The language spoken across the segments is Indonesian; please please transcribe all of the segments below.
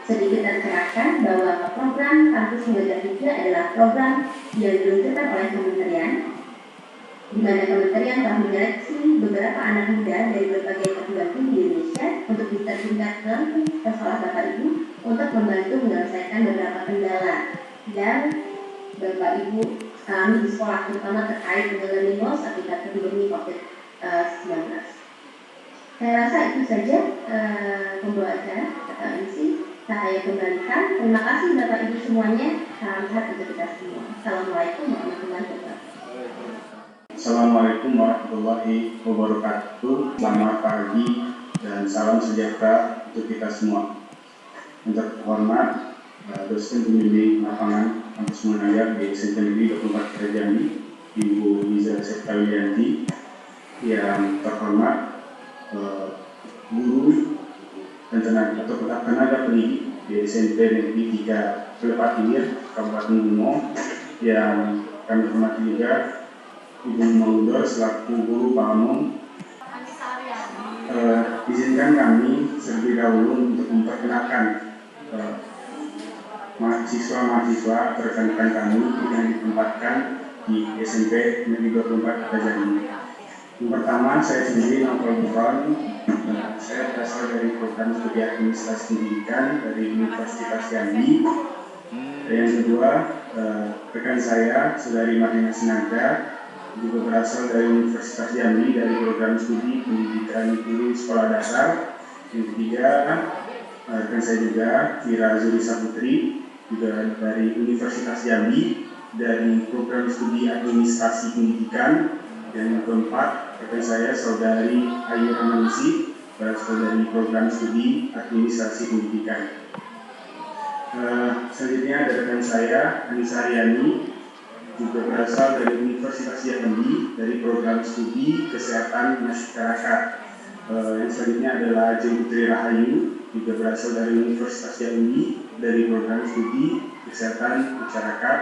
sedikit tercerahkan bahwa program Kampus Mengajar 3 adalah program yang diluncurkan oleh kementerian, di mana kementerian telah menyeleksi beberapa anak muda dari berbagai perguruan tinggi di Indonesia untuk diterjunkan ke sekolah Bapak Ibu untuk membantu menyelesaikan beberapa kendala yang Bapak Ibu alami di sekolah, terutama terkait dengan learning loss akibat pandemi COVID-19. Saya rasa itu saja pembawa acara MC. Saya kembalikan. Terima kasih Bapak Ibu semuanya. Salam sehat untuk kita semua. Assalamualaikum warahmatullahi wabarakatuh. Assalamualaikum warahmatullahi wabarakatuh. Selamat pagi dan salam sejahtera untuk kita semua. Untuk hormat dosen pembimbing lapangan Kampus Mengajar di SMP Negeri 24 Jambi, Ibu Liza Septawiyanti. Yang terhormat guru dan tenaga pendidik di SMP Negeri 3 Pelepat Ilir, Kabupaten Bungo, yang kami hormati juga Ibu Maudor selaku guru Pamong. Izinkan kami terlebih dahulu untuk memperkenalkan mahasiswa-mahasiswa rekan-rekan kami yang ditempatkan di SMP Negeri 24 Kota Jambi. Yang pertama, saya sendiri Nopal Bukan. Saya berasal dari program studi administrasi pendidikan dari Universitas Jambi. Yang kedua, rekan saya Saudari Marina Sinaga juga berasal dari Universitas Jambi dari program studi pendidikan guru sekolah dasar. Yang ketiga, rekan saya juga Fira Zulisa Putri juga dari Universitas Jambi dari program studi administrasi pendidikan. Dan yang keempat, rekan saya Saudari Ayu Ramanisi berasal dari program studi administrasi pendidikan. Selanjutnya ada rekan saya Anissa Aryani juga berasal dari Universitas Jambi dari program studi kesehatan masyarakat. Yang selanjutnya adalah Jeng Putri Rahayu juga berasal dari Universitas Jambi dari program studi kesehatan masyarakat.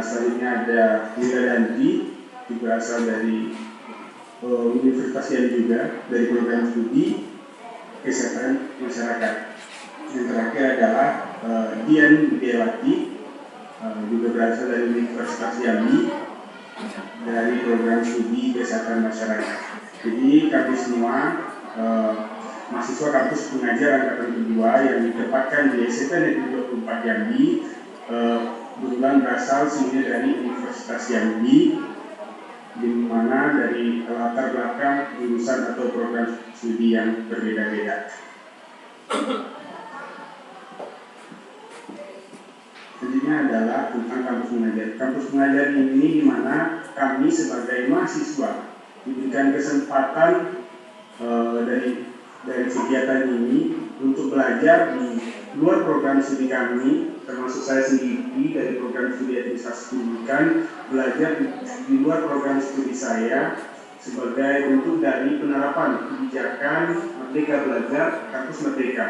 Selanjutnya ada Wira Dandri juga berasal dari Universitas Jambi juga dari program studi kesehatan masyarakat. Yang terakhir adalah Dian Widiawati juga berasal dari Universitas Jambi dari program studi kesehatan masyarakat. Jadi kami semua mahasiswa kampus pengajar angkatan kedua yang ditempatkan di SMP Negeri 24 Jambi kebetulan berasal semuanya dari Universitas Jambi, di mana dari latar belakang jurusan atau program studi yang berbeda-beda. Selanjutnya adalah tentang kampus mengajar. Kampus mengajar ini di mana kami sebagai mahasiswa diberikan kesempatan dari kegiatan ini untuk belajar di luar program studi kami, termasuk saya sendiri dari program studi administrasi pendidikan, belajar di luar program studi saya sebagai bentuk dari penerapan kebijakan Merdeka Belajar Kampus Merdeka,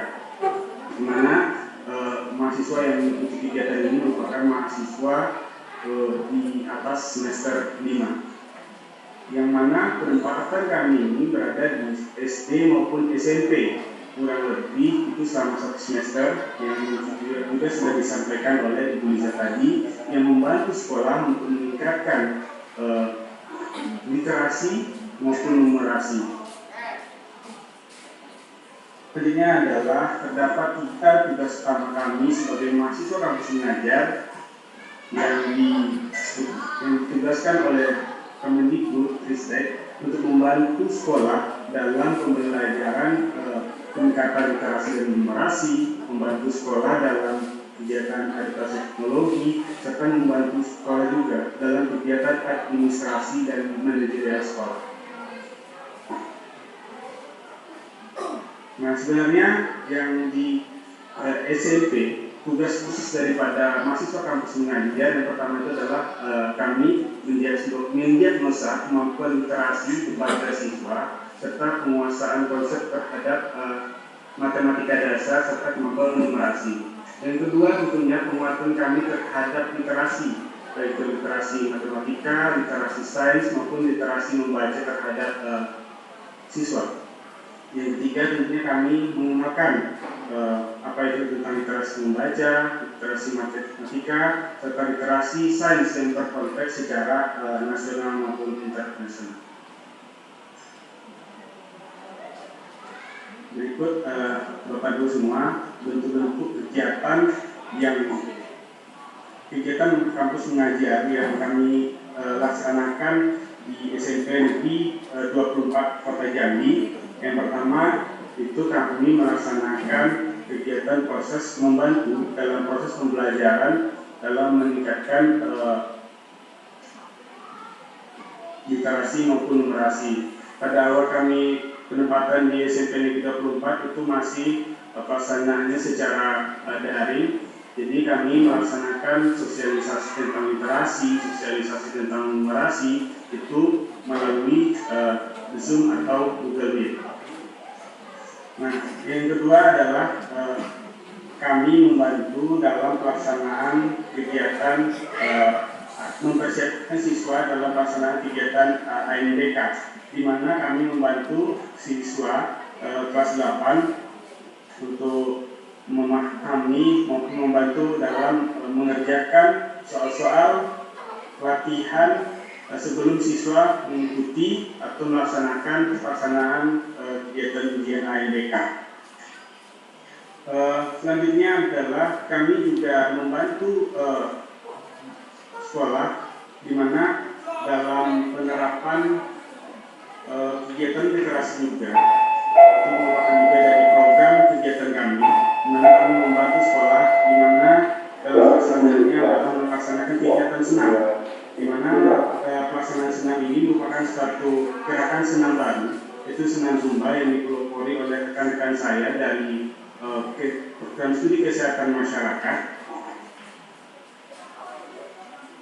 di mana mahasiswa yang mengikuti kegiatan ini merupakan mahasiswa di atas semester 5, yang mana penempatan kami ini berada di SD maupun SMP, kurang lebih itu selama 1 semester, yang juga sudah disampaikan oleh Ibu Liza tadi, yang membantu sekolah untuk meningkatkan literasi maupun numerasi. Selanjutnya adalah terdapat tugas utama kami sebagai mahasiswa kampus mengajar yang ditugaskan oleh Kemendikbud-Ristek untuk membantu sekolah dalam pembelajaran peningkatan literasi dan numerasi, membantu sekolah dalam kegiatan edukasi teknologi, serta membantu sekolah juga dalam kegiatan administrasi dan manajerial sekolah. Nah, sebenarnya yang di SMP, tugas khusus daripada mahasiswa kampus mengajar yang pertama itu adalah kami mendiagnosa kemampuan literasi kepada siswa serta penguasaan konsep terhadap matematika dasar serta kemampuan numerasi. Yang kedua tentunya penguatan kami terhadap literasi, baik literasi matematika, literasi sains maupun literasi membaca terhadap siswa. Yang ketiga tentunya kami mengenalkan apa itu tentang literasi membaca, literasi matematika, serta literasi sains yang berkonteks secara nasional maupun internasional. Berikut Bapak Ibu semua, bentuk-bentuk kegiatan kampus mengajar yang kami laksanakan di SMP Negeri 24 Kota Jambi. Yang pertama itu kami melaksanakan kegiatan proses membantu dalam proses pembelajaran dalam meningkatkan literasi maupun numerasi. Pada awal kami penempatan di SMP Negeri 24 itu masih pelaksanaannya secara daring. Jadi kami melaksanakan sosialisasi tentang literasi, sosialisasi tentang numerasi itu melalui Zoom atau Google Meet. Nah, yang kedua adalah kami membantu dalam pelaksanaan kegiatan mempersiapkan siswa dalam pelaksanaan kegiatan ANDK, di mana kami membantu siswa kelas 8 untuk memahami maupun membantu dalam mengerjakan soal-soal latihan sebelum siswa mengikuti atau melaksanakan pelaksanaan kegiatan ujian ANDK. Selanjutnya adalah kami juga membantu sekolah, di mana dalam penerapan kegiatan literasi juga itu merupakan juga dari program kegiatan kami, di mana kami membantu sekolah, di mana dalam pelaksanaannya adalah melaksanakan kegiatan senam, di mana pelaksanaan senam ini merupakan suatu gerakan senam baru, itu senam Zumba yang dipelopori oleh rekan-rekan saya dari program studi kesehatan masyarakat,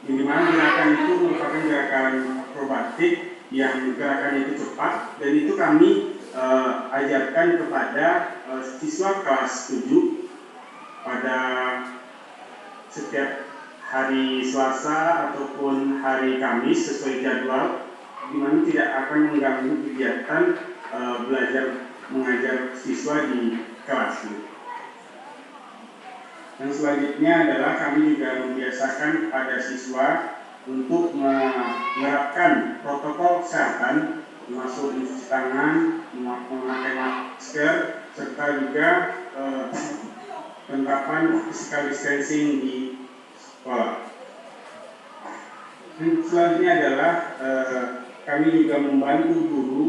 di mana gerakan itu merupakan gerakan akrobatik yang gerakan itu cepat, dan itu kami ajarkan kepada siswa kelas 7 pada setiap hari Selasa ataupun hari Kamis sesuai jadwal, di mana tidak akan mengganggu kegiatan belajar mengajar siswa di kelas. Dan selanjutnya adalah kami juga membiasakan pada siswa untuk menerapkan protokol kesehatan, termasuk mencuci tangan, memakai masker, serta juga penerapan physical distancing di sekolah. Dan selanjutnya adalah kami juga membantu guru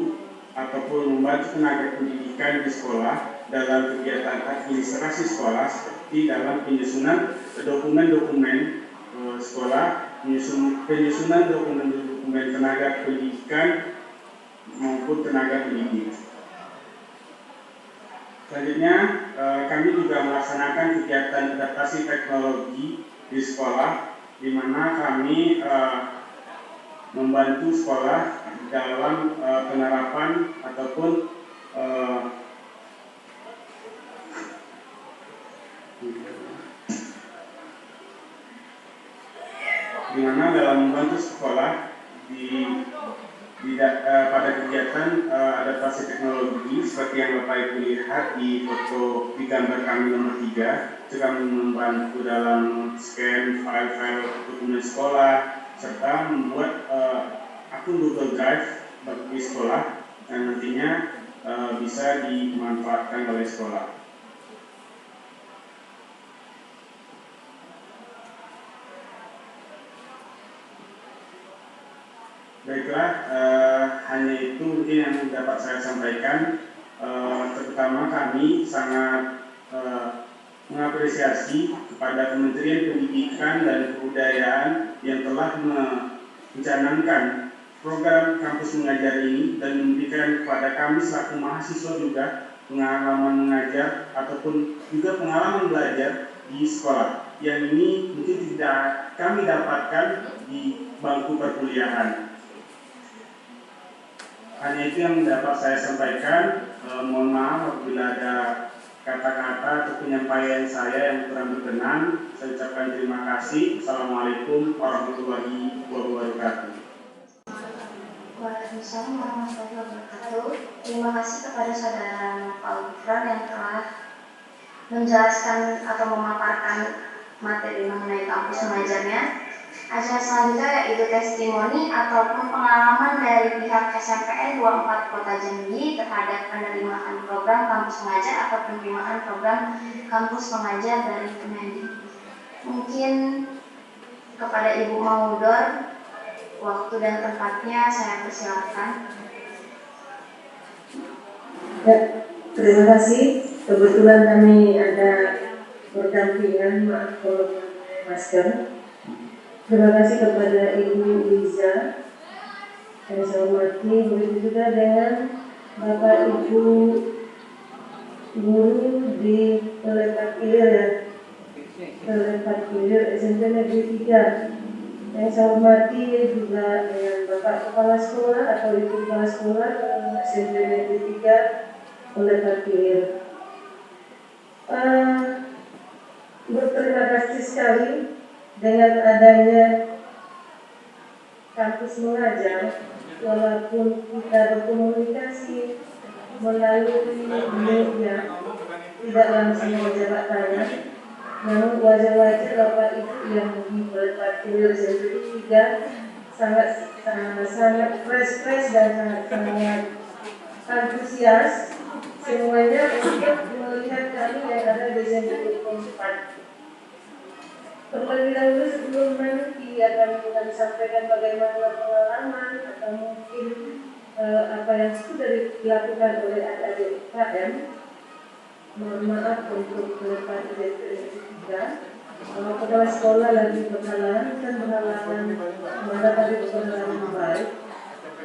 ataupun membantu tenaga pendidikan di sekolah dalam kegiatan administrasi sekolah, seperti dalam penyusunan dokumen-dokumen sekolah, penyusunan dokumen tenaga pendidikan maupun tenaga pendidik. Selanjutnya kami juga melaksanakan kegiatan adaptasi teknologi di sekolah, di mana kami membantu sekolah dalam penerapan ataupun di mana dalam membantu sekolah pada kegiatan adaptasi teknologi seperti yang Bapak Ibu lihat di foto di gambar kami nomor 3, itu kami membantu dalam scan file-file dokumen sekolah serta membuat akun Google Drive bagi sekolah yang nantinya bisa dimanfaatkan oleh sekolah. Baiklah, hanya itu mungkin yang dapat saya sampaikan. Terutama kami sangat mengapresiasi kepada Kementerian Pendidikan dan Kebudayaan yang telah mencanangkan program kampus mengajar ini dan memberikan kepada kami selaku mahasiswa juga pengalaman mengajar ataupun juga pengalaman belajar di sekolah yang ini mungkin tidak kami dapatkan di bangku perkuliahan. Hanya itu yang dapat saya sampaikan. Mohon maaf apabila ada kata-kata atau penyampaian saya yang kurang berkenan. Saya ucapkan terima kasih. Assalamualaikum warahmatullahi wabarakatuh. Waalaikumsalam warahmatullahi wabarakatuh. Terima kasih kepada saudara Pak Gufron yang telah menjelaskan atau memaparkan materi mengenai kampus mengajarnya. Acara selanjutnya yaitu testimoni ataupun pengalaman dari pihak SMPN 24 Kota Jambi terhadap penerimaan program kampus mengajar atau penerimaan program kampus mengajar dari Kemendikbud. Mungkin kepada Ibu Maudor, waktu dan tempatnya saya persilakan. Ya, terima kasih. Kebetulan kami ada berdampingan, maaf kalau masker. Terima kasih kepada Ibu Liza yang saya hormati, begitu juga dengan Bapak Ibu guru di Telepak Kilir ya, Telepak Kilir SMP Negeri 3. Yang saya hormati juga dengan Bapak Kepala Sekolah atau Ibu Kepala Sekolah SMP Negeri 3 Telepak Kilir. Berterima kasih sekali dengan adanya kampus mengajar, walaupun kita berkomunikasi melalui media, tidak langsung berjabat tangan, namun wajah-wajah Bapak Ibu yang di Telepak Kilir SMP 3 sangat fresh dan sangat antusias semuanya untuk melihat kami yang ada di SMP 4. Terlebih dahulu sebelum nanti akan sampaikan bagaimana pengalaman atau mungkin apa yang sudah dilakukan oleh adik-adik UKM. Mohon maaf untuk Telepak Kilir 3. Kepala sekolah lagi berhalangan mana tadi berhalangan baik.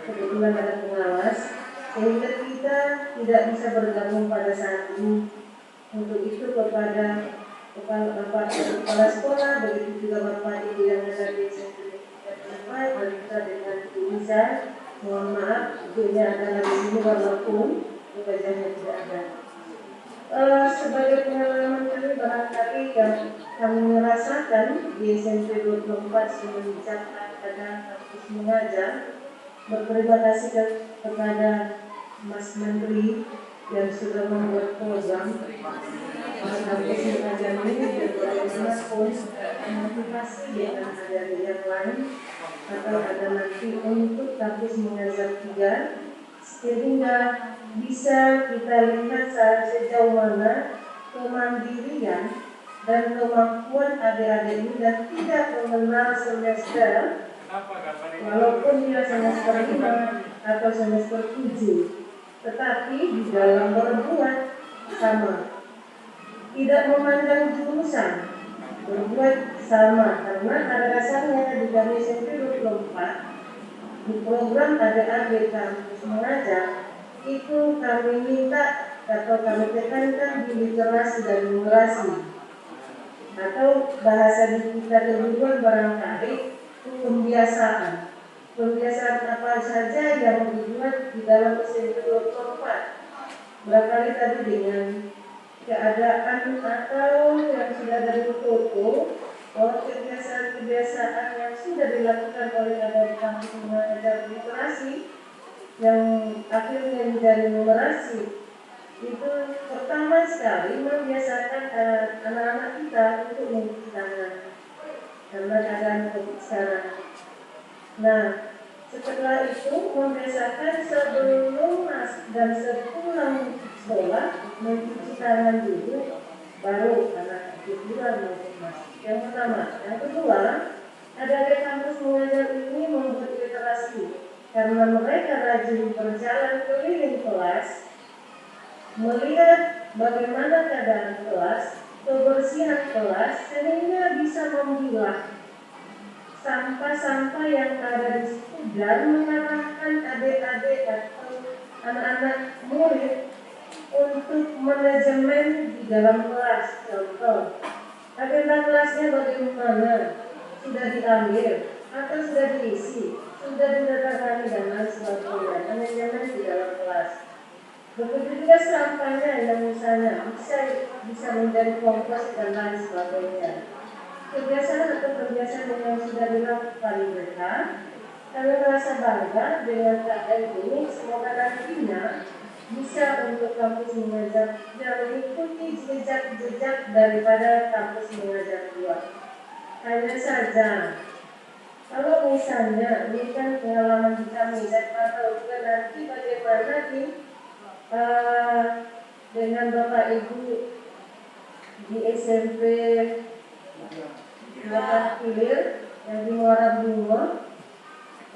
Kebetulan ada pengawas sehingga kita tidak bisa bergabung pada saat ini. Untuk itu kepada Bapak Kepala Sekolah, begitu juga Bapak Ibu yang ada di SMP dan juga dengan Ibu Liza, mohon maaf, ibunya ada di sini walaupun wajahnya tidak ada. Sebagai pengalaman kami barangkali yang kami merasakan di SMP 24 semenjak ada kampus mengajar, berterima kasih kepada Mas Menteri yang sudah membuat program kampus mengajar ini bagaimana pun motivasi yang ada di yang lain atau ada nanti untuk kampus mengajar 3 sehingga bisa kita lihat sejauh mana kemandirian dan kemampuan adik-adik ini dan tidak mengenal semester walaupun dia semester 5 atau semester 7, tetapi di dalam berbuat sama, tidak memandang jurusan, berbuat sama, karena pada dasarnya di kami SMP 24 di program adik-adik kampus mengajar itu kami minta atau kami tekankan di literasi dan numerasi atau bahasa di kita kehidupan barangkali pembiasaan apa saja yang dibuat di dalam SMP 24. Barangkali tadi dengan keadaan atau yang sudah dari foto kebiasaan yang sudah dilakukan oleh adik kampus mengajar literasi yang akhirnya menjadi numerasi itu pertama sekali membiasakan anak-anak kita untuk mencuci tangan karena keadaan COVID sekarang. Nah, setelah itu membiasakan sebelum dan sepulang sekolah mencuci tangan dulu, baru anak hiburan maupun masuk. Yang pertama, yang kedua, adik-adik kampus mengajar ini membuat literasi karena mereka rajin berjalan keliling kelas, melihat bagaimana keadaan kelas, kebersihan kelas, sehingga bisa memilah sampah-sampah yang ada di situ dan mengarahkan adik-adik atau anak-anak murid untuk manajemen di dalam kelas. Contoh, agenda kelasnya bagaimana, sudah diambil atau sudah diisi, sudah didatangani dan lain sebagainya. Manajemen di dalam kelas. Begitu juga sampahnya yang misalnya bisa menjadi kompos dan lain sebagainya. Kebiasaan atau kebiasaan yang sudah dilakukan mereka, kami merasa bangga dengan keadaan ini. Semoga nantinya bisa untuk kampus mengajar yang mengikuti jejak-jejak daripada kampus mengajar luar. Hanya saja, kalau misalnya ini kan pengalaman kami dan tahu juga nanti bagaimana dengan Bapak Ibu di SMP Kelapa Hilir yang di Muara Bungo,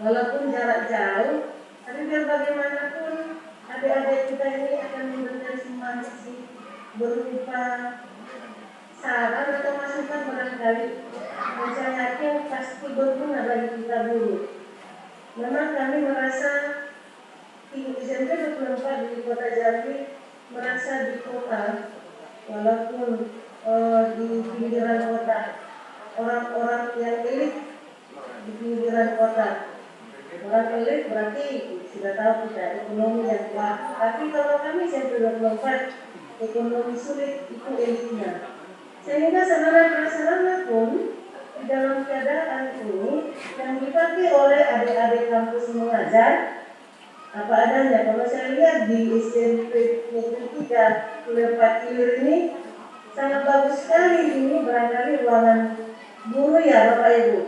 walaupun jarak jauh, tapi biar bagaimanapun adik-adik kita ini akan memberikan sumbangsih berupa saran atau masukan barangkali. Saya yakin pasti berguna bagi kita dulu. Memang kami merasa di SMP 24 di Kota Jambi merasa di kota, walaupun di pinggiran kota, orang-orang yang elit di pinggiran kota. Orang elit berarti sudah tahu kita ekonomi yang kuat. Tapi kalau kami SMP 24 ekonomi sulit itu elitnya. Sehingga sarana-prasarana pun di dalam keadaan ini yang dipakai oleh adik-adik kampus mengajar apa adanya. Kalau saya lihat di SMP Negeri 3 Kelapa Hilir ini sangat bagus sekali. Ini barangkali ruangan guru ya Bapak Ibu.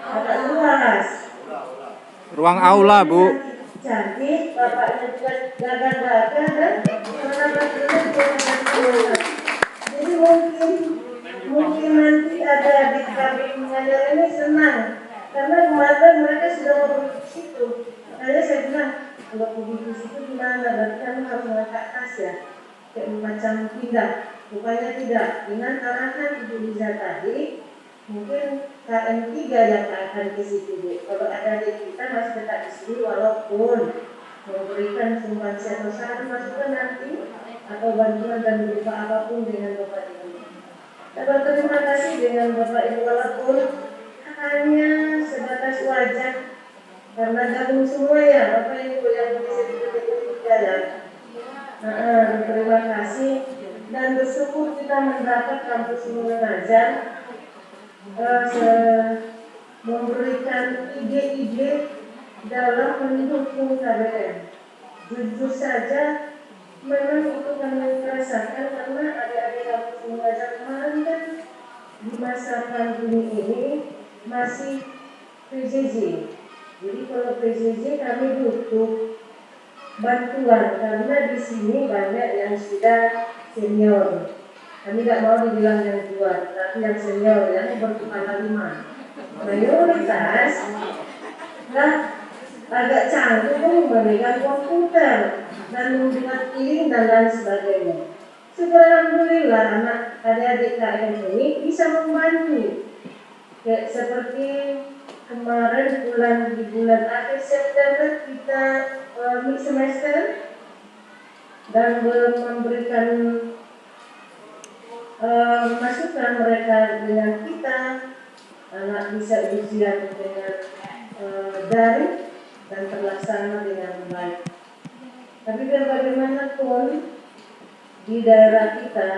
Agak luas. Ruang aula, Bu. Cantik, bapaknya juga gagah-gagah dan anak-anaknya juga. Jadi mungkin nanti ada adik kami mengajar ini senang karena kemarin mereka sudah mau pergi ke situ. Makanya saya bilang kalau pergi ke situ gimana? Berarti kan harus mengangkat tas ya, kayak macam pindah. Rupanya tidak. Dengan arahan Ibu Liza tadi, mungkin KM3 yang akan ke situ. Kalau ada adik kita masih tetap di sini walaupun memberikan sumbangsih atau saran masukan nanti atau bantuan dan berupa apapun dengan Bapak Ibu. Dapat terima kasih dengan Bapak Ibu walaupun hanya sebatas wajah karena gabung semua ya Bapak Ibu yang di ya. Terima kasih dan bersyukur kita mendapat kampus mengajar memberikan ide-ide dalam mendukung KBM. Jujur saja memang itu kami rasakan karena adik-adik kampus mengajar kemarin kan di masa pandemi ini masih PJJ. Jadi kalau PJJ kami butuh bantuan karena di sini banyak yang sudah senior. Kami tidak mau dibilang yang tua, tapi yang senior yang berpengalaman. Mayoritas agak canggung memegang komputer dan membuat link dan lain sebagainya. Syukur alhamdulillah anak adik-adik KM ini bisa membantu. Kayak seperti kemarin di bulan akhir September kita mid semester dan memberikan masukan mereka dengan kita anak bisa ujian dengan daring dan terlaksana dengan baik. Tapi biar bagaimanapun di daerah kita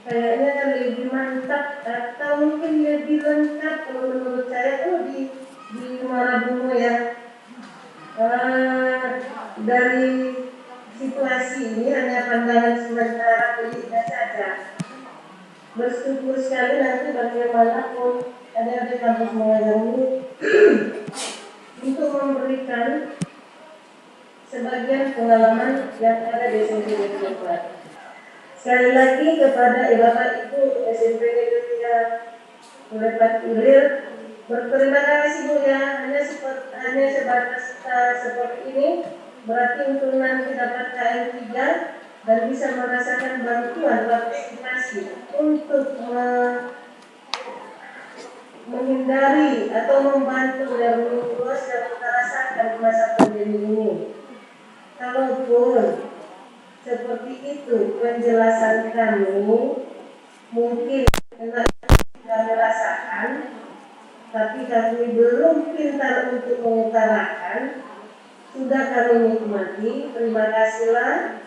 kayaknya lebih mantap atau mungkin lebih lengkap kalau menurut saya di Muara Bungo ya. Dari situasi ini hanya pandangan sementara politiknya saja. Bersyukur sekali nanti bagaimanapun ada kampus mengajar ini untuk memberikan sebagian pengalaman yang ada di SMP Negeri 4. Sekali lagi kepada Bapak Ibu SMP Negeri 3 Kelapa Hilir, berterima kasih Bu ya, hanya sebatas seperti ini berarti untuk nanti dapat KM3 dan bisa merasakan bantuan partisipasi untuk menghindari atau membantu dari lulus yang kita rasakan di masa pandemi ini. Kalaupun seperti itu penjelasan kami, mungkin kami rasakan, tapi kami belum pintar untuk mengutarakan. Sudah kami nikmati, terima kasihlah.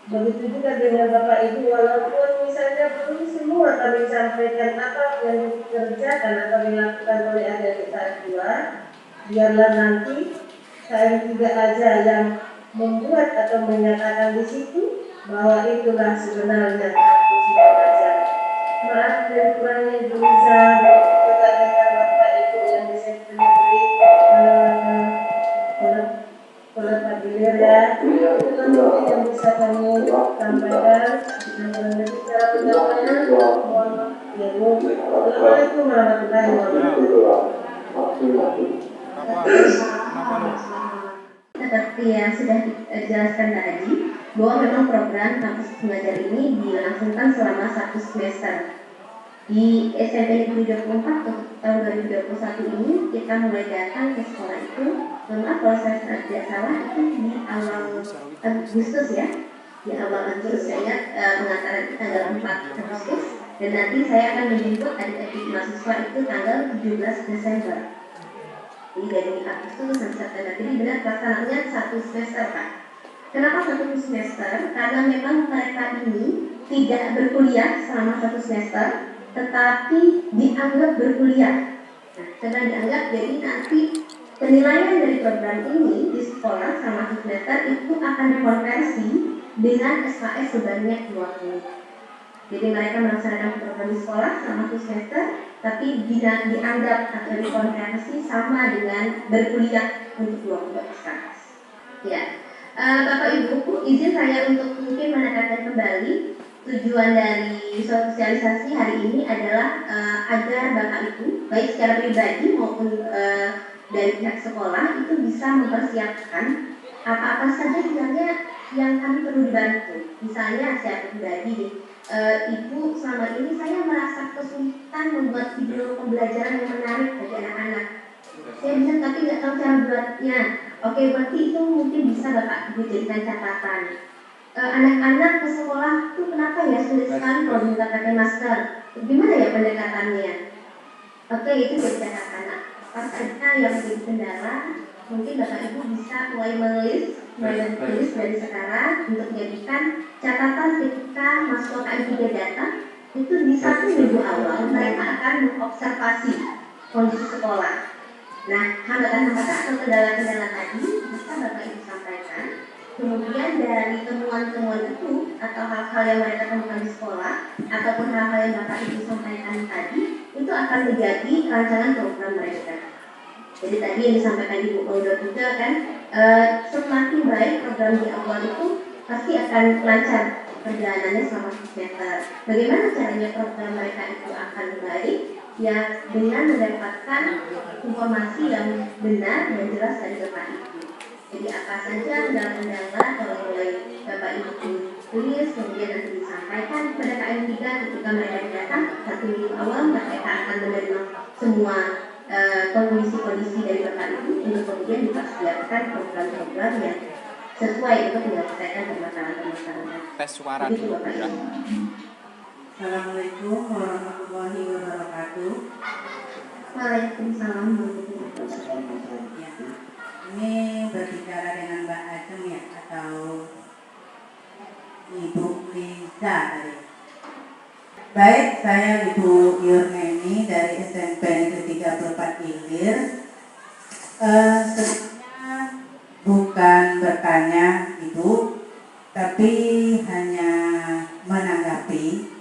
Begitu juga dengan Bapak Ibu, walaupun misalnya belum semua kami sampaikan apa yang dikerjakan atau dilakukan oleh adik-adik kita, biarlah nanti KM3 aja yang membuat atau menyatakan di situ bahwa itulah sebenarnya kampus mengajar. Maaf dan kurangnya bisa berkata dengan Bapak Ibu yang SMP Negeri Pak Gilir ya. Itulah mungkin yang bisa kami sampaikan. Dan lebih cara penyampaiannya mohon maaf ya Bu. Assalamualaikum warahmatullahi wabarakatuh. Seperti yang sudah dijelaskan tadi, bahwa memang program kampus mengajar ini dilangsungkan selama 1 semester. Di SMP Negeri 24 untuk tahun 2021 ini kita mulai datang ke sekolah itu, maaf kalau saya tidak salah, itu di awal Agustus ya, di awal Agustus saya ingat pengantaran tanggal 4 Agustus, dan nanti saya akan menjemput adik-adik mahasiswa itu tanggal 17 Desember. Jadi dari Agustus sampai September, jadi benar pelaksanaannya 1 semester Pak. Kenapa 1 semester? Karena memang mereka ini tidak berkuliah selama 1 semester, tetapi dianggap berkuliah. Nah, karena dianggap, jadi nanti penilaian dari program ini di sekolah selama 1 semester itu akan dikonversi dengan SKS sebanyak 20. Jadi mereka melaksanakan program di sekolah selama 1 semester, tapi dianggap atau dikonversi sama dengan berkuliah untuk 20 SKS. Ya, Bapak Ibu, izin saya untuk mungkin menekankan kembali tujuan dari sosialisasi hari ini adalah agar Bapak Ibu, baik secara pribadi maupun dari pihak sekolah itu bisa mempersiapkan apa-apa saja sebenarnya yang kami perlu dibantu. Misalnya secara pribadi, Ibu selama ini saya merasa kesulitan membuat video pembelajaran yang menarik bagi anak-anak. Saya bisa tapi nggak tahu cara buatnya. Oke, berarti itu mungkin bisa Bapak Ibu jadikan catatan. Anak-anak ke sekolah itu kenapa ya sulit sekali kalau minta pakai masker? Gimana ya pendekatannya? Oke, itu jadi catatan. Apa saja yang menjadi kendala? Mungkin Bapak Ibu bisa mulai menulis dari sekarang untuk menjadikan catatan ketika masuk KM 3 data itu di 1 minggu awal mereka akan mengobservasi kondisi sekolah. Nah, hambatan-hambatan atau kendala-kendala tadi bisa Bapak Ibu sampaikan. Kemudian dari temuan-temuan itu atau hal-hal yang mereka temukan di sekolah ataupun hal-hal yang Bapak Ibu sampaikan tadi itu akan menjadi rancangan program mereka. Jadi tadi yang disampaikan Ibu Mauda juga kan, semakin baik program di awal itu pasti akan lancar perjalanannya selama 1 semester. Bagaimana caranya program mereka itu akan baik? Ya dengan mendapatkan informasi yang benar dan jelas dari Bapak Ibu. Jadi apa saja kendala-kendala kalau mulai Bapak Ibu tulis kemudian nanti disampaikan kepada KM 3 ketika mereka datang 1 minggu awal mereka akan menerima semua kondisi-kondisi dari Bapak Ibu untuk kemudian dipersiapkan program-program yang sesuai untuk menyelesaikan permasalahan-permasalahan. Tes suara dulu ya. Assalamualaikum warahmatullahi wabarakatuh. Waalaikumsalam warahmatullahi wabarakatuh. Ya, ini berbicara dengan Mbak Ajeng ya atau Ibu Lisa tadi. Baik, saya Ibu Yurneni dari SMP Negeri 34 Ilir. Sebenarnya bukan bertanya Ibu, tapi hanya menanggapi.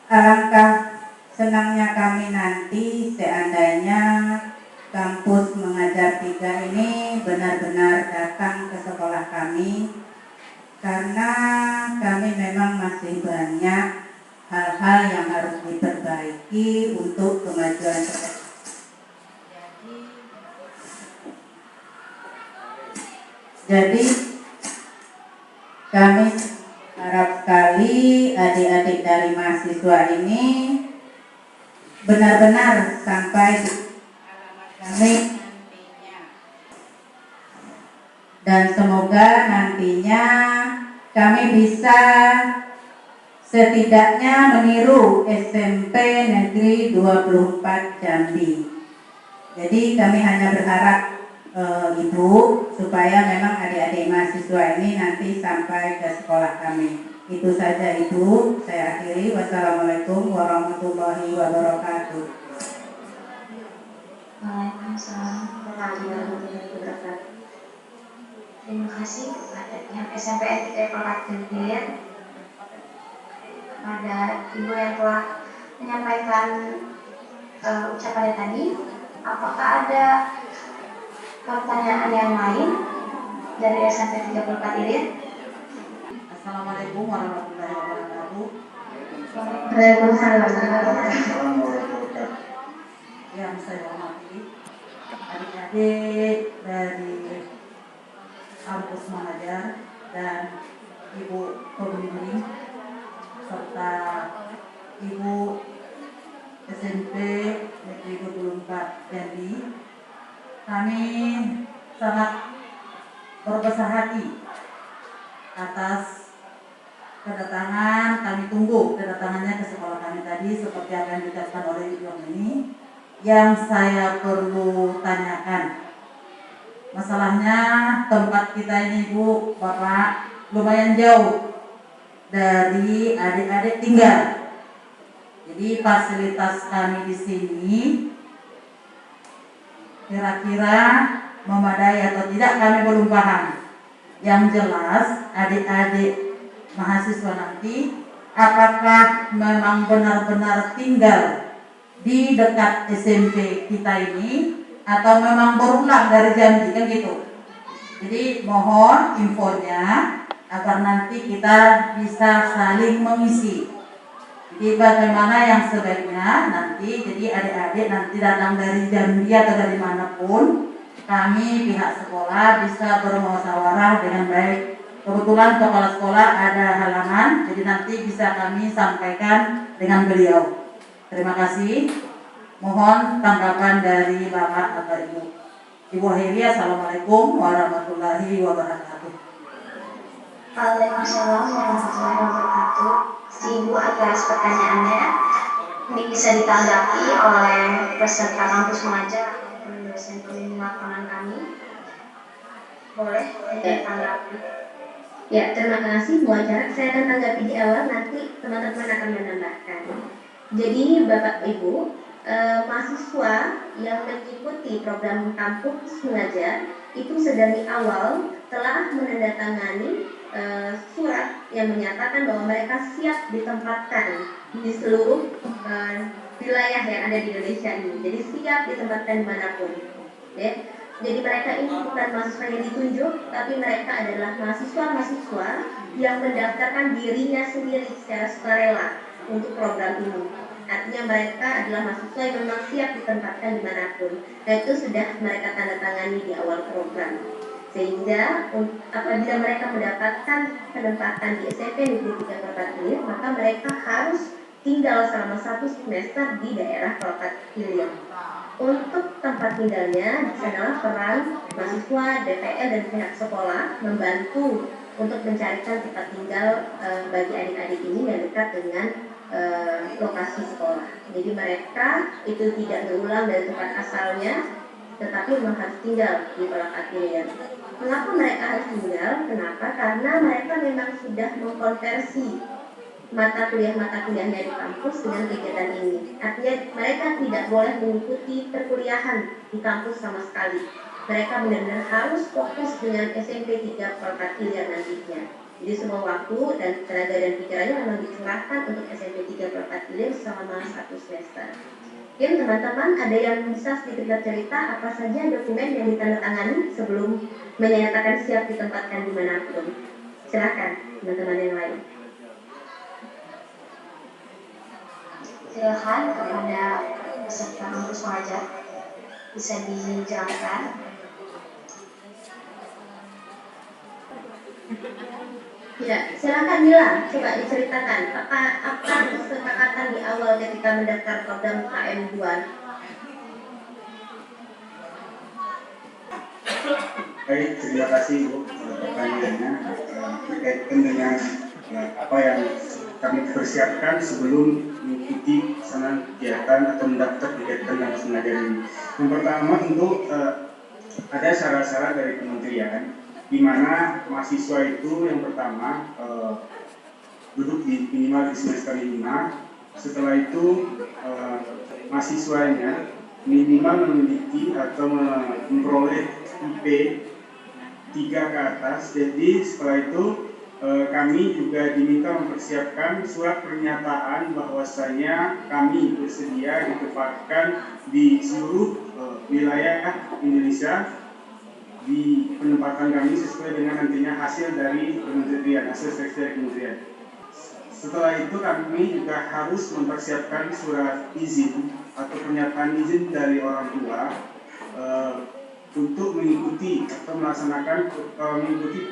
Alangkah senangnya kami nanti seandainya kampus mengajar 3 ini benar-benar datang ke sekolah kami, karena kami memang masih banyak hal-hal yang harus diperbaiki untuk kemajuan jadi kami harap sekali adik-adik dari mahasiswa ini benar-benar sampai di alamat kami nantinya. Dan semoga nantinya kami bisa setidaknya meniru SMP Negeri 24 Jambi. Jadi kami hanya berharap Ibu supaya memang adik-adik mahasiswa ini nanti sampai ke sekolah kami. Itu saja Ibu, saya akhiri. Wassalamualaikum warahmatullahi wabarakatuh. Waalaikumsalam warahmatullahi wabarakatuh. Terima kasih kepada pihak SMPN 3 Kabupaten Hilir, kepada Ibu yang telah menyampaikan ucapannya tadi. Apakah ada pertanyaan yang lain dari SMP 3 Kabupaten Hilir? Assalamualaikum warahmatullahi wabarakatuh. Waalaikumsalam. Waalaikumsalam warahmatullahi wabarakatuh. Yang saya hormati adik-adik dari kampus mengajar dan Ibu pembimbing serta Ibu SMP Negeri 24 Jambi. Kami sangat berbesar hati atas kedatangan, kami tunggu kedatangannya ke sekolah kami tadi seperti apa yang diucapkan oleh Ibu ini. Yang saya perlu tanyakan, masalahnya tempat kita ini Bu, Bapak, lumayan jauh dari adik-adik tinggal. Jadi fasilitas kami di sini kira-kira memadai atau tidak kami belum paham. Yang jelas adik-adik mahasiswa nanti apakah memang benar-benar tinggal di dekat SMP kita ini atau memang berulang dari Jambi, kan gitu. Jadi mohon infonya agar nanti kita bisa saling mengisi. Jadi bagaimana yang sebaiknya nanti, jadi adik-adik nanti datang dari Jambi atau dari manapun, kami pihak sekolah bisa bermusyawarah dengan baik. Kebetulan kepala sekolah ada halangan, jadi nanti bisa kami sampaikan dengan beliau. Terima kasih. Mohon tanggapan dari Bapak atau Ibu. Ibu Heri, Assalamualaikum warahmatullahi wabarakatuh. Waalaikumsalam warahmatullahi wabarakatuh. Ibu atas pertanyaannya, ini bisa ditanggapi oleh peserta kampus mengajar ataupun dosen pembimbing lapangan kami. Boleh ditanggapi. Ya, terima kasih Bu Acara. Saya akan tanggapi di awal, nanti teman-teman akan menambahkan. Jadi Bapak Ibu, mahasiswa yang mengikuti program kampus mengajar itu sedari awal telah menandatangani surat yang menyatakan bahwa mereka siap ditempatkan di seluruh wilayah yang ada di Indonesia ini. Jadi siap ditempatkan dimanapun. Ya. Jadi mereka ini bukan mahasiswa yang ditunjuk, tapi mereka adalah mahasiswa-mahasiswa yang mendaftarkan dirinya sendiri secara sukarela untuk program ini. Artinya mereka adalah mahasiswa yang memang siap ditempatkan dimanapun. Nah itu sudah mereka tanda tangani di awal program. Sehingga apabila mereka mendapatkan penempatan di SMP Negeri 3 Kabupaten Hilir, maka mereka harus tinggal selama 1 semester di daerah Kabupaten Hilir. Untuk tempat tinggalnya, di sanalah peran mahasiswa, DPL dan pihak sekolah membantu untuk mencarikan tempat tinggal bagi adik-adik ini yang dekat dengan lokasi sekolah. Jadi mereka itu tidak berulang dari tempat asalnya, tetapi memang harus tinggal di Kabupaten Hilir. Mengapa mereka harus tinggal? Kenapa? Karena mereka memang sudah mengkonversi mata kuliahnya di kampus dengan kegiatan ini. Artinya mereka tidak boleh mengikuti perkuliahan di kampus sama sekali. Mereka benar-benar harus fokus dengan SMP 3 Kabupaten Hilir nantinya. Jadi semua waktu dan tenaga dan pikirannya memang dicerahkan untuk SMP 3 Kabupaten Hilir selama 1 semester. Mungkin teman-teman ada yang bisa sedikit bercerita apa saja dokumen yang ditandatangani sebelum menyatakan siap ditempatkan dimanapun. Silakan teman-teman yang lain. Silakan kepada peserta kampus mengajar, bisa dijelaskan. Ya, silakan Mila, coba diceritakan apa kesepakatan di awal ketika mendaftar program KM2. Baik, terima kasih Bu pertanyaannya berkaitan dengan apa yang kami persiapkan sebelum mengikuti pelaksanaan kegiatan atau mendaftar kegiatan kampus mengajar ini. Yang pertama tentu ada syarat-syarat dari kementerian di mana mahasiswa itu yang pertama duduk di minimal di semester 5. Setelah itu mahasiswanya minimal memiliki atau memperoleh IP 3 ke atas. Jadi setelah itu kami juga diminta mempersiapkan surat pernyataan bahwasanya kami bersedia ditempatkan di seluruh wilayah Indonesia di penempatan kami sesuai dengan nantinya hasil dari kementerian, hasil seleksi dari kementerian. Setelah itu kami juga harus mempersiapkan surat izin atau pernyataan izin dari orang tua untuk mengikuti atau melaksanakan mengikuti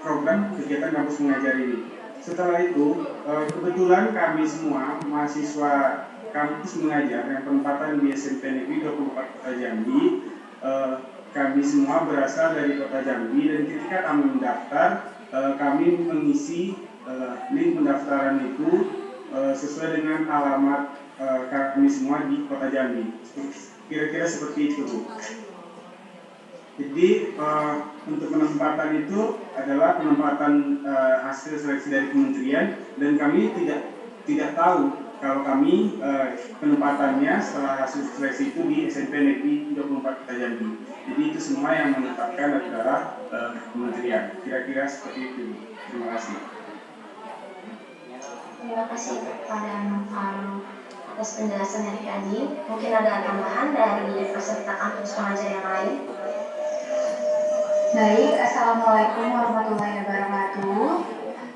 program kegiatan kampus mengajar ini. Setelah itu, kebetulan kami semua mahasiswa kampus mengajar yang penempatan di SMP Negeri 24 Kota Jambi, kami semua berasal dari Kota Jambi, dan ketika kami mendaftar, kami mengisi link pendaftaran itu sesuai dengan alamat kami semua di Kota Jambi. Kira-kira seperti itu, Bu. Jadi untuk penempatan itu adalah penempatan hasil seleksi dari kementerian, dan kami tidak tahu kalau kami penempatannya setelah hasil seleksi itu di SMP Negeri 24 Kota Jambi. Jadi itu semua yang menetapkan adalah kementerian. Kira-kira seperti itu. Terima kasih. Terima kasih kepada Faru atas penjelasan dari Adi. Mungkin ada tambahan dari peserta kampus pengajar yang lain. Baik, Assalamualaikum warahmatullahi wabarakatuh.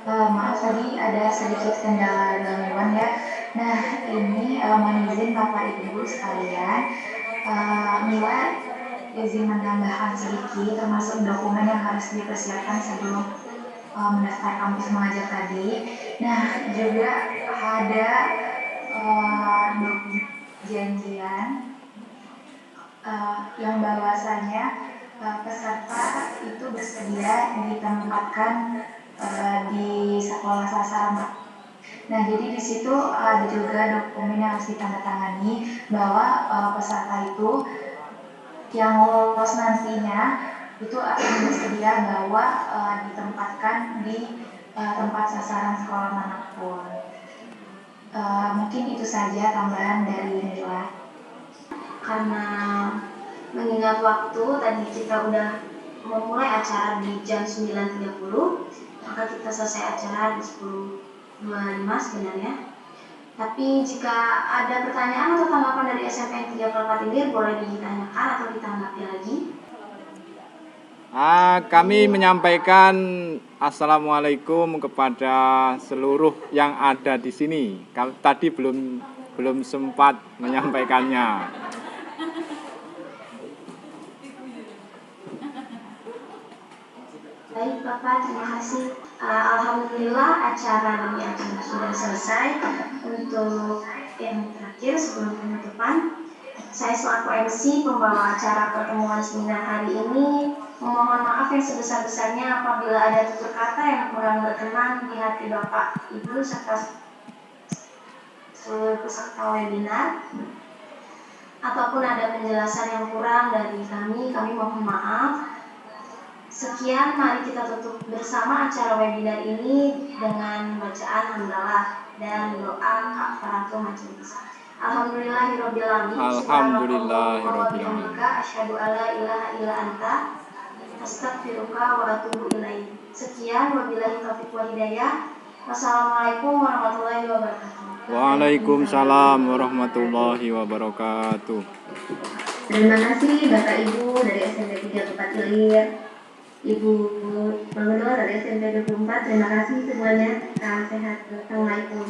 Maaf tadi ada sedikit kendala gangguan ya. Nah, ini mohon izin Bapak Ibu sekalian, Mila izin menambahkan sedikit termasuk dokumen yang harus dipersiapkan sebelum mendaftar kampus mengajar tadi. Nah, juga ada perjanjian yang bahwasanya peserta itu bersedia ditempatkan di sekolah sasaran. Nah, jadi di situ ada juga dokumen yang harus ditandatangani bahwa peserta itu yang lolos nantinya itu akan bersedia bahwa ditempatkan di tempat sasaran sekolah manapun. Mungkin itu saja tambahan dari Nila. Karena mengingat waktu, tadi kita udah memulai acara di jam 9.30, maka kita selesai acara di 10.25 sebenarnya. Tapi jika ada pertanyaan atau tanggapan dari SMP 34 ini, boleh ditanyakan atau ditanggapi lagi. Kami menyampaikan Assalamualaikum kepada seluruh yang ada di sini. Tadi belum sempat menyampaikannya. Baik Bapak, terima kasih. Alhamdulillah acara demi acara sudah selesai. Untuk yang terakhir sebelum penutupan, saya selaku MC pembawa acara pertemuan seminar hari ini memohon maaf yang sebesar-besarnya apabila ada tutur kata yang kurang berkenan di hati Bapak, Ibu, serta seluruh peserta webinar, ataupun ada penjelasan yang kurang dari kami mohon maaf. Sekian, mari kita tutup bersama acara webinar ini dengan bacaan hamdalah dan doa kafaratul majelis. Alhamdulillahirabbil alamin. Alhamdulillahirabbil alamin. Asyhadu alla ilaha illa anta astaghfiruka wa atubu ilaik. Sekian, wabillahi taufiq wal hidayah. Wassalamualaikum warahmatullahi wabarakatuh. Waalaikumsalam warahmatullahi wabarakatuh. Terima kasih Bapak Ibu dari SMP 34 Ilir, Ibu Pengelola dari SMP 24. Terima kasih semuanya. Salam sehat. Assalamualaikum.